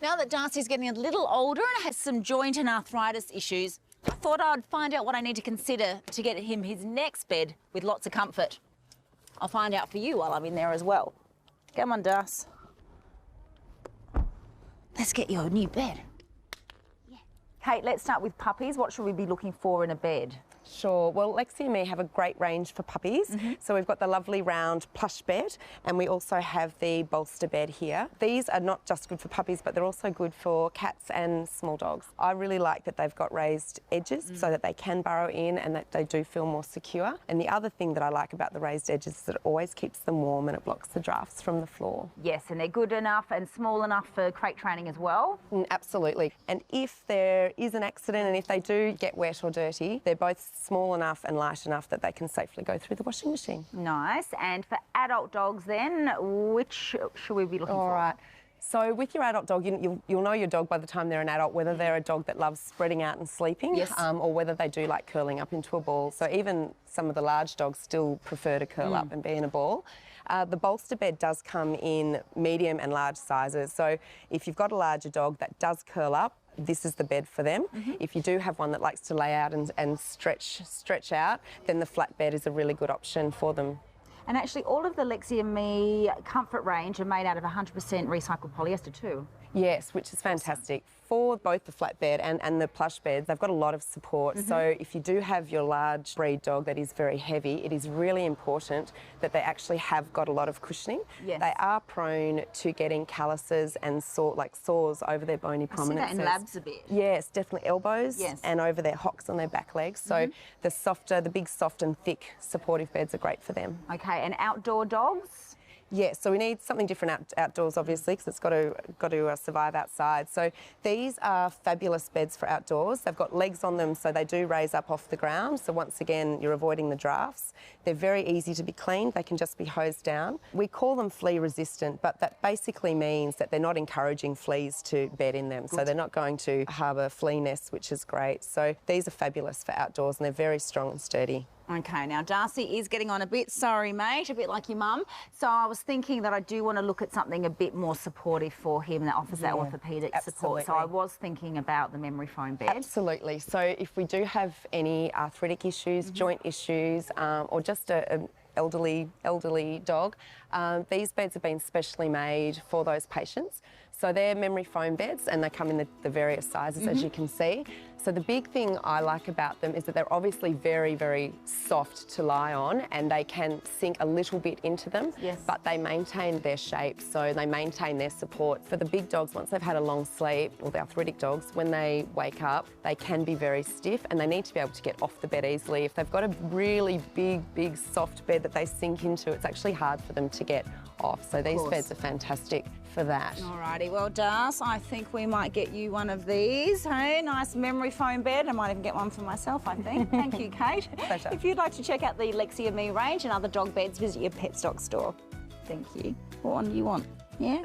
Now that Darcy's getting a little older and has some joint and arthritis issues, I thought I'd find out what I need to consider to get him his next bed with lots of comfort. I'll find out for you while I'm in there as well. Come on, Darcy. Let's get you a new bed. Yeah. Kate, let's start with puppies. What should we be looking for in a bed? Sure. Well, Lexi and me have a great range for puppies. So we've got the lovely round plush bed, and we also have the bolster bed here. These are not just good for puppies, but they're also good for cats and small dogs. I really like that they've got raised edges so that they can burrow in and that they do feel more secure. And the other thing that I like about the raised edges is that it always keeps them warm and it blocks the drafts from the floor. Yes, and they're good enough and small enough for crate training as well. Absolutely. And if there is an accident and if they do get wet or dirty, they're both small enough and light enough that they can safely go through the washing machine. Nice. And for adult dogs then, which should we be looking for? All right. So with your adult dog, you'll know your dog by the time they're an adult, whether they're a dog that loves spreading out and sleeping, or whether they do like curling up into a ball. So even some of the large dogs still prefer to curl up and be in a ball. The bolster bed does come in medium and large sizes. So if you've got a larger dog that does curl up, this is the bed for them. If you do have one that likes to lay out and stretch out, then the flat bed is a really good option for them. And actually, all of the Lexi and Me comfort range are made out of 100% recycled polyester too. Yes, which is fantastic. For both the flat bed and the plush beds, they've got a lot of support. So if you do have your large breed dog that is very heavy, it is really important that they actually have got a lot of cushioning. Yes. They are prone to getting calluses and sores over their bony prominences. I see that in labs a bit. Yes, definitely elbows Yes. and over their hocks on their back legs. So the big, soft and thick supportive beds are great for them. Okay, and outdoor dogs? Yes, so we need something different outdoors, obviously, because it's got to survive outside. So these are fabulous beds for outdoors. They've got legs on them, so they do raise up off the ground. So once again, you're avoiding the drafts. They're very easy to be cleaned. They can just be hosed down. We call them flea resistant, but that basically means that they're not encouraging fleas to bed in them. So they're not going to harbour flea nests, which is great. So these are fabulous for outdoors, and they're very strong and sturdy. Okay, now Darcy is getting on a bit, sorry mate, a bit like your mum. So I was thinking that I do want to look at something a bit more supportive for him that offers that orthopaedic support. So I was thinking about the memory foam bed. Absolutely. So if we do have any arthritic issues, joint issues, or just an elderly dog, these beds have been specially made for those patients. So they're memory foam beds and they come in the various sizes, as you can see. So the big thing I like about them is that they're obviously very, very soft to lie on and they can sink a little bit into them, but they maintain their shape, so they maintain their support. For the big dogs, once they've had a long sleep, or the arthritic dogs, when they wake up, they can be very stiff and they need to be able to get off the bed easily. If they've got a really big, soft bed that they sink into, it's actually hard for them to get off. So these beds are fantastic for that. Alrighty, well Darce, I think we might get you one of these. Hey, nice memory foam bed. I might even get one for myself, I think. Thank you, Kate. Pleasure. If you'd like to check out the Lexi and Me range and other dog beds, visit your pet stock store. Thank you. What one do you want? Yeah?